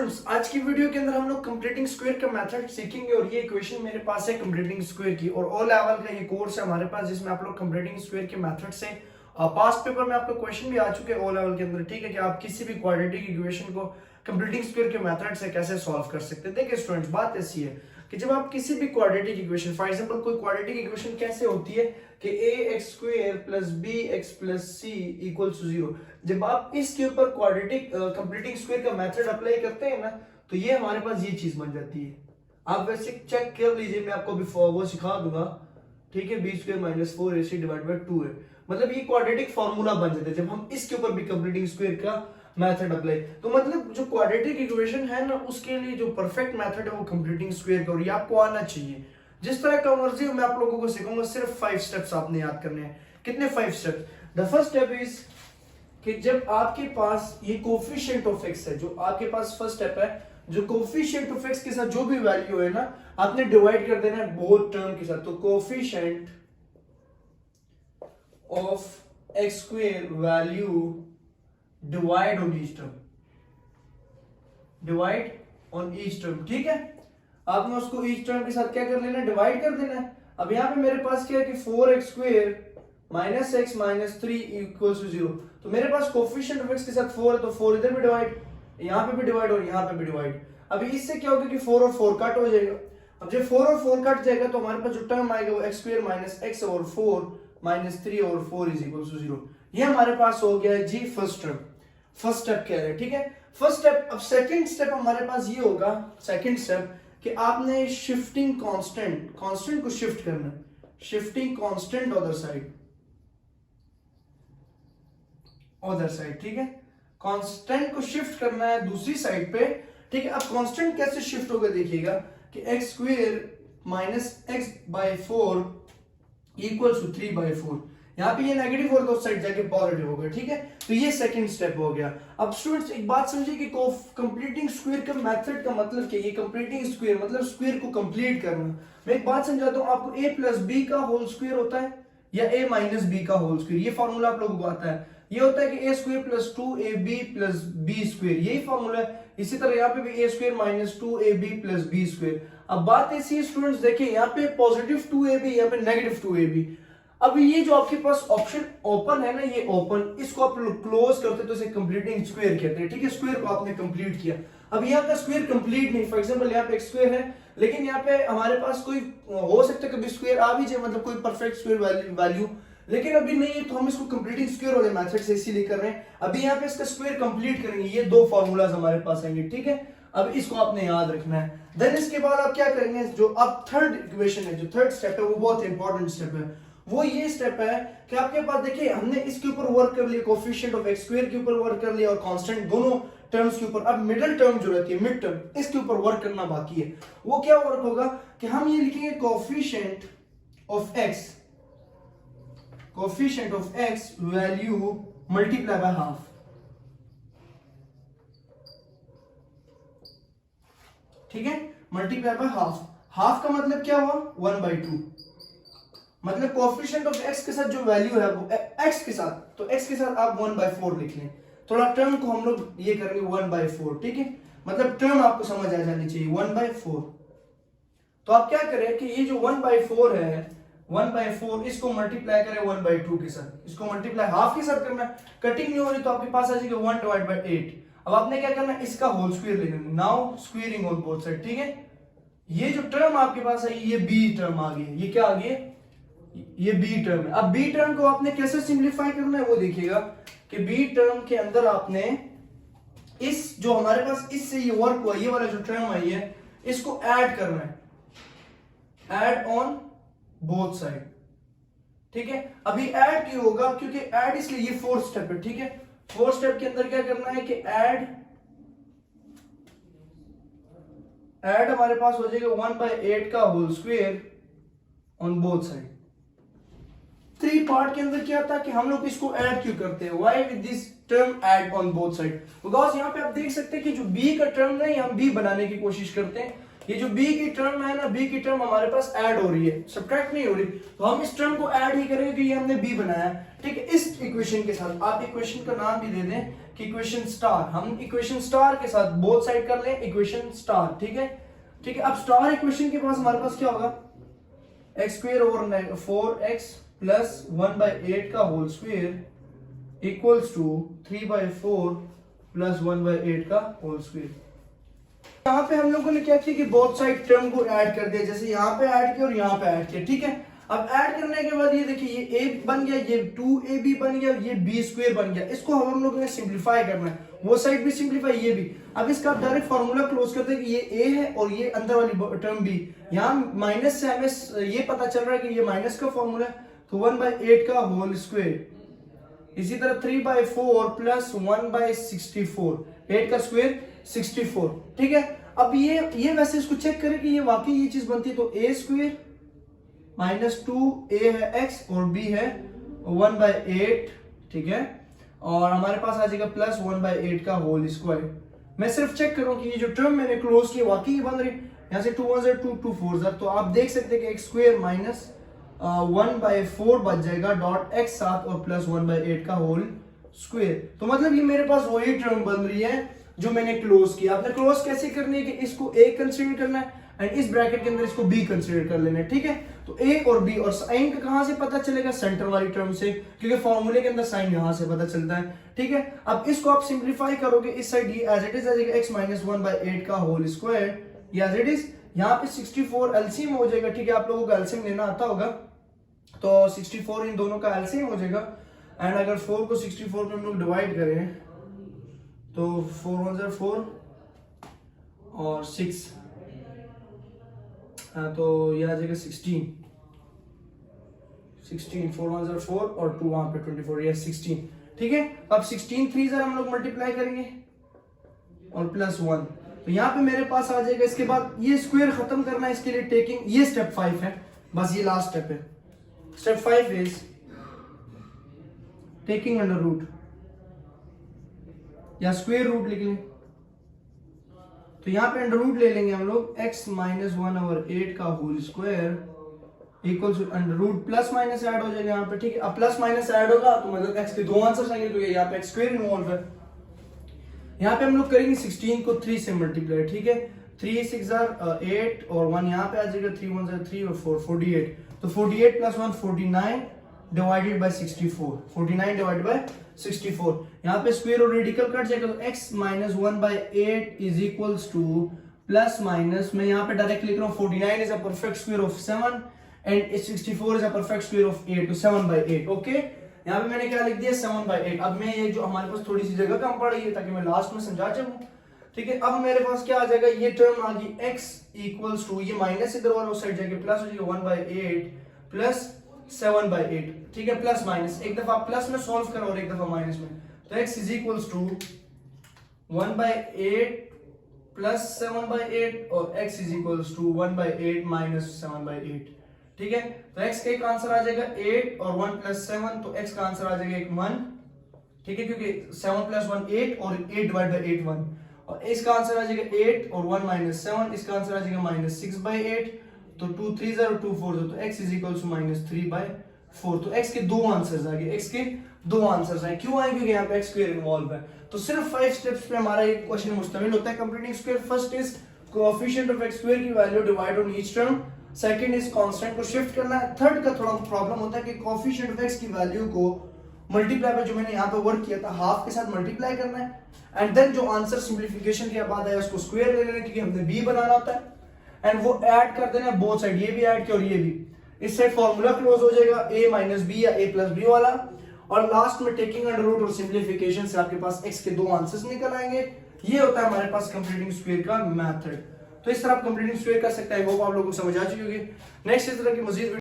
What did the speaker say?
Students, आज की video के अंदर हम लोग कंप्लीटिंग स्क्वायर का मेथड सीखेंगे और ये इक्वेशन मेरे पास है कंप्लीटिंग स्क्वायर की और ओ लेवल का ये कोर्स है हमारे पास जिसमें आप लोग कंप्लीटिंग स्क्वायर के मेथड से पास्ट पेपर में आपका क्वेश्चन भी आ चुके हैं ओ लेवल के अंदर। ठीक है कि आप किसी भी क्वाड्रेटिक इक्वेशन को कंप्लीटिंग स्क्वायर के मेथड से कैसे सॉल्व कर सकते हैं। देखिए स्टूडेंट्स, बात ऐसी है कि जब आप किसी भी क्वाड्रेटिक इक्वेशन, फॉर एग्जांपल कोई क्वाड्रेटिक इक्वेशन कैसे होती है कि ax² + bx + c = 0, जब आप इसके ऊपर क्वाड्रेटिक कंप्लीटिंग स्क्वायर का मेथड अप्लाई करते हैं ना तो ये हमारे पास ये चीज बन जाती है। आप वैसे चेक कर लीजिए, मैं आपको अभी वो सिखा दूंगा। ठीक है, b² - 4ac / 2 है, मतलब ये क्वाड्रेटिक फार्मूला बन जाता है जब हम इसके ऊपर भी कंप्लीटिंग स्क्वायर का मेथड अप्लाई। तो मतलब जो क्वाड्रेटिक इक्वेशन है ना उसके लिए जो परफेक्ट मेथड है वो कंप्लीटिंग स्क्वायर का, और ये आपको आना चाहिए। जिस तरह का मर्जी मैं आप लोगों को सिखाऊंगा, सिर्फ 5 स्टेप्स आपने याद करने हैं। कितने 5 steps? The first step is कि जब आपके पास ये कोफिशिएंट ऑफ x है, जो आपके पास फर्स्ट स्टेप है, जो कोफिशिएंट ऑफ x के साथ जो भी वैल्यू है ना आपने डिवाइड कर देना है बोथ टर्म के साथ। तो coefficient of x² value divide on each term, divide on each term. ठीक है, आपने उसको ईच टर्म के साथ क्या कर लेना है, डिवाइड कर देना है। अब यहाँ पे मेरे पास क्या है कि 4x² - x - 3 = 0, तो मेरे पास कोफिशिएंट ऑफ x के साथ 4 है तो 4 इधर भी डिवाइड, यहाँ पे भी डिवाइड और यहाँ पे भी डिवाइड। अभी इससे क्या होगा कि 4 और 4 कट हो जाएगा। अब जब 4 और 4 कट जाएगा तो हमारे पास जो टर्म आएगा वो x² - x और 4 - 3 और 4 = 0। ये हमारे पास हो गया है जी फर्स्ट टर्म, फर्स्ट स्टेप कह रहे हैं। ठीक है, फर्स्ट स्टेप। अब सेकंड स्टेप हमारे पास ये होगा, सेकंड स्टेप कि आपने शिफ्टिंग कांस्टेंट को शिफ्ट करना है, शिफ्टिंग कांस्टेंट अदर साइड। ठीक है, कांस्टेंट को शिफ्ट करना है दूसरी साइड पे। ठीक है, अब कांस्टेंट कैसे शिफ्ट होगा देखिएगा कि x² - x/4 = 3/4। यहाँ पे ये नेगेटिव होगा तो उस साइड जाके पॉजिटिव होगा। ठीक है, तो ये सेकंड स्टेप हो गया। अब स्टूडेंट्स एक बात समझिए कि कंप्लीटिंग स्क्वायर का मेथड का मतलब क्या है। ये कंप्लीटिंग स्क्वायर मतलब स्क्वायर को कंप्लीट करना। मैं एक बात समझाता हूँ आपको, a + b का होल स्क्वायर होता है या a - b का होल स्क्वायर, ये फार्मूला आप लोगों को आता है। ये होता है कि a² + 2ab + b², यही फार्मूला है। इसी तरह यहाँ पे भी a² - 2ab + b²। अब बात ऐसी है स्टूडेंट्स, देखिए यहाँ पे पॉजिटिव 2ab, यहाँ पे नेगेटिव 2ab। अब ये जो आपके पास ऑप्शन ओपन है ना, ये ओपन, इसको आप क्लोज करते तो इसे कंप्लीटिंग स्क्वायर कहते हैं। ठीक है, स्क्वायर को आपने कंप्लीट किया। अब यहाँ का स्क्वायर कंप्लीट नहीं, फॉर एग्जांपल यहाँ पे x² है लेकिन यहाँ पे हमारे पास कोई हो सकता है कभी स्क्वायर आ भी जाए, मतलब कोई परफेक्ट स्क्वायर वैल्यू, लेकिन अभी नहीं है तो हम इसको कंप्लीटिंग स्क्वायर वाले मेथड से इसीलिए कर रहे हैं। अभी यहाँ पे इसका स्क्वायर कंप्लीट करेंगे, ये दो फार्मूलाज हमारे पास आएंगे। ठीक है, अब इसको आपने याद रखना है। देन इसके बाद आप क्या करेंगे, जो अब थर्ड इक्वेशन है, जो थर्ड स्टेप है वो बहुत इंपॉर्टेंट स्टेप है। वो ये स्टेप है कि आपके पास देखिए हमने इसके ऊपर वर्क कर लिया, कोफिशिएंट ऑफ x² के ऊपर वर्क कर लिया और कांस्टेंट दोनों टर्म्स के ऊपर। अब मिडिल टर्म जो रहती है, मिड टर्म, इसके ऊपर वर्क करना बाकी है। वो क्या वर्क होगा कि हम ये लिखेंगे coefficient of x value multiply by half. ठीक है, मल्टीप्लाई बाय हाफ। हाफ का मतलब क्या हुआ, 1/2। मतलब कोफिशिएंट ऑफ x के साथ जो वैल्यू है वो x के साथ, तो x के साथ आप 1/4 लिख लें। थोड़ा टर्म को हम लोग ये करेंगे 1/4। ठीक है, मतलब टर्म आपको समझ आ जानी चाहिए 1/4। तो आप क्या करें कि ये जो 1/4 है, 1/4 इसको मल्टीप्लाई करें 1/2 के साथ, इसको मल्टीप्लाई हाफ के साथ करना। कटिंग नहीं हो रही तो आपके पास आ जाएगा 1/8। अब आपने क्या करना है, इसका होल स्क्वायर ले लेना। Now squaring on both side. ठीक है, ये जो टर्म आपके पास आई ये b टर्म आ गई, ये क्या आ गई, ये b टर्म है। अब b टर्म को आपने कैसे सिंप्लीफाई करना है वो देखिएगा कि b टर्म के अंदर आपने इस जो हमारे पास इससे ये वर्क हुआ, ये वाला जो टर्म आई है, इसको ऐड करना है, ऐड ऑन बोथ साइड। ठीक है, अभी ऐड क्यों होगा, क्योंकि ऐड इसलिए, ये फोर्थ स्टेप है। ठीक है, फोर्थ स्टेप के अंदर क्या करना है कि ऐड हमारे पास हो जाएगा 1/8 का whole square on both side. 3 part के अंदर क्या था कि हम लोग इसको ऐड क्यों करते हैं, why with this term add on both side, because यहाँ पे आप देख सकते हैं कि जो b का टर्म है हम b बनाने की कोशिश करते हैं। ये जो b की टर्म है ना, b की टर्म हमारे पास ऐड हो रही है, सब्ट्रैक्ट नहीं हो रही, तो हम इस टर्म को ऐड ही करेंगे कि ये हमने b बनाया है। ठीक है, इस इक्वेशन के साथ आप इक्वेशन का नाम भी दे दें कि इक्वेशन स्टार, हम इक्वेशन स्टार के साथ बोथ साइड कर लें इक्वेशन स्टार, ठीक है। ठीक है, अब स्टार इक्वेशन के पास हमारे पास क्या होगा, x square over 4x plus 1/8 का whole square equals to 3/4 plus 1/8 का होल स्क्वायर। यहाँ पे हम लोगों ने क्या किया कि बोथ साइड टर्म को ऐड कर दिया, जैसे यहाँ पे ऐड किया और यहाँ पे ऐड किया, ठीक है। अब ऐड करने के बाद ये देखिए ये a बन गया, ये 2ab बन गया, ये b स्क्वायर बन गया। इसको हम लोगों ने सिंप्लीफाई करना है, वो साइड भी सिंप्लीफाई, ये भी। अब इसका आप डायरेक्ट फार्मूला क्लोज करते हैं कि ये a है और ये अंदर वाली टर्म b। यहाँ माइनस से हमें ये पता चल रहा है कि ये माइनस का फार्मूला है, तो 1/8 का होल स्क्वायर। इसी तरह 3/4 प्लस 1/64, 8 का स्क्वायर 64, ठीक है। अब ये वैसे इसको चेक करें कि ये वाकई ये चीज बनती है, तो a स्क्वायर माइनस 2a है x और b है 1/8, ठीक है। और हमारे पास आ जाएगा प्लस 1/8 का होल स्क्वायर। मैं सिर्फ चेक करूं कि ये जो टर्म मैंने क्लोज की वाकई बन रही, यहाँ से 2 1 2 2 4, तो आप देख सकते हैं कि x स्क्वायर माइनस 1/4 बच जाएगा डॉट x साथ और प्लस 1/8 का होल स्क्वायर। तो मतलब ये मेरे पास वही टर्म बन रही है जो मैंने क्लोज किया। आपने क्लोज कैसे करनी है कि इसको a कंसीडर करना है एंड इस ब्रैकेट के अंदर इसको b कंसीडर कर लेना है, ठीक है। तो a और b, और साइन का कहां से पता चलेगा, सेंटर वाली टर्म से, क्योंकि फॉर्मूले के अंदर साइन यहां से पता चलता है, ठीक है। अब इसको आप सिंप्लीफाई करोगे, इस साइड ये एज इट इज आ जाएगा x माइनस 1/8 का होल स्क्वायर, ये एज इट इज। यहाँ पे 64 एलसीएम हो जाएगा, ठीक है। आप लोगों को एलसीएम लेना आता होगा, तो 64 इन दोनों का एलसीएम हो जाएगा। एंड अगर 4 को 64 में हम लोग डिवाइड करें तो 4 1 4 और 6, तो ये आ जाएगा 16, 4 1 4 और 2 वहां पे 24, ये 16, ठीक है। अब 16 3 हम लोग मल्टीप्लाई करेंगे और प्लस 1, तो यहाँ पे मेरे पास आ जाएगा। इसके बाद ये स्क्वायर खत्म करना है, इसके लिए टेकिंग, ये स्टेप 5 है, बस ये लास्ट स्टेप है। Step 5 is taking under root या स्क्वायर रूट लिख लें, तो यहाँ पे अंडर रूट ले लेंगे हम लोग, x माइनस 1/8 का whole square equal to under root, plus minus add हो जाएगा यहाँ पे, ठीक है। अब प्लस माइनस ऐड होगा तो मतलब x के दो आंसर आएंगे, तो यहाँ पे x स्क्वायर इन्वॉल्व है। यहाँ पे हम लोग करेंगे 16 को 3 से मल्टीप्लाई, ठीक है। 3 6 8 और 1 यहाँ पे आ जाएगा, 3 1 3 और 4 48, तो 48 plus 1 49 divided by 64, 49 divided by 64। यहाँ पे स्क्वायर और रेडिकल कट जाएगा, तो x minus 1/8 is equals two plus minus, मैं यहाँ पे डायरेक्ट लिख रहा हूँ 49 is a perfect square of 7 and 64 is a perfect square of 8, तो 7/8, ओके। यहाँ पे मैंने क्या लिख दिया 7/8। अब मैं ये जो हमारे पास थोड़ी सी जगह कम पड़ रही है ताकि मैं लास्ट में समझा सकूं, ठीक है। अब मेरे पास क्या आ जाएगा, ये टर्म आ गई x इक्वल्स टू, ये माइनस इधर वाला साइड जाके प्लस हो जाएगा 1/8 प्लस 7/8, ठीक है। प्लस माइनस, एक दफा प्लस में सॉल्व करो और एक दफा माइनस में, तो x is equals to 1/8 plus 7/8 और x is equals to 1/8 minus 7/8, ठीक है। तो x का एक आंसर आ जाएगा 8 और 1 प्लस 7, तो x का आंसर आ जाएगा 1, ठीक है, क्योंकि 7 प्लस 1 8 और 8 डिवाइड बाय 8 1, और इसका आंसर आ जाएगा 8 और 1 माइनस 7, इसका आंसर आ जाएगा माइनस 6/8, तो 2 3 0 2 4, तो x is equal to minus 3/4। तो x के दो आंसर्स आ गए, x के दो आंसर्स आए, क्यों आए, क्योंकि यहाँ पे x स्क्वायर इन्वॉल्व है। तो सिर्फ 5 स्टेप्स पे हमारा ये क्वेश्चन मुश्तमिल होता है completing square. First is coefficient of x square की value divide on each term, second is constant को शिफ्ट करना है, थर्ड का थोड़ा प्रॉब्लम होता है कि कोएफिशिएंट ऑफ x की वैल्यू को मल्टीप्लाई पे जो मैंने यहाँ पे वर्क किया था हाफ के साथ मल्टीप्लाई करना है, एंड देन जो आंसर सिंप्लीफिकेशन के बाद आया उसको स्क्वायर ले लेना, क्योंकि हमने b बनाना होता है, एंड वो ऐड कर देना बोथ साइड, ये भी ऐड किया और ये भी, इस साइड फार्मूला क्लोज हो जाएगा a माइनस बी या a प्लस बी वाला, और लास्ट में टेकिंग अंडर रूट और सिंप्लीफिकेशन से आपके पास x के दो आंसर्स निकल आएंगे। ये होता है हमारे पास कंप्लीटिंग स्क्वायर का मेथड। तो इस तरह आप कंप्लीटिंग स्क्वायर कर सकते हैं। होप आप लोगों को समझ आ चुकी होगी। नेक्स्ट इस तरह की मजीद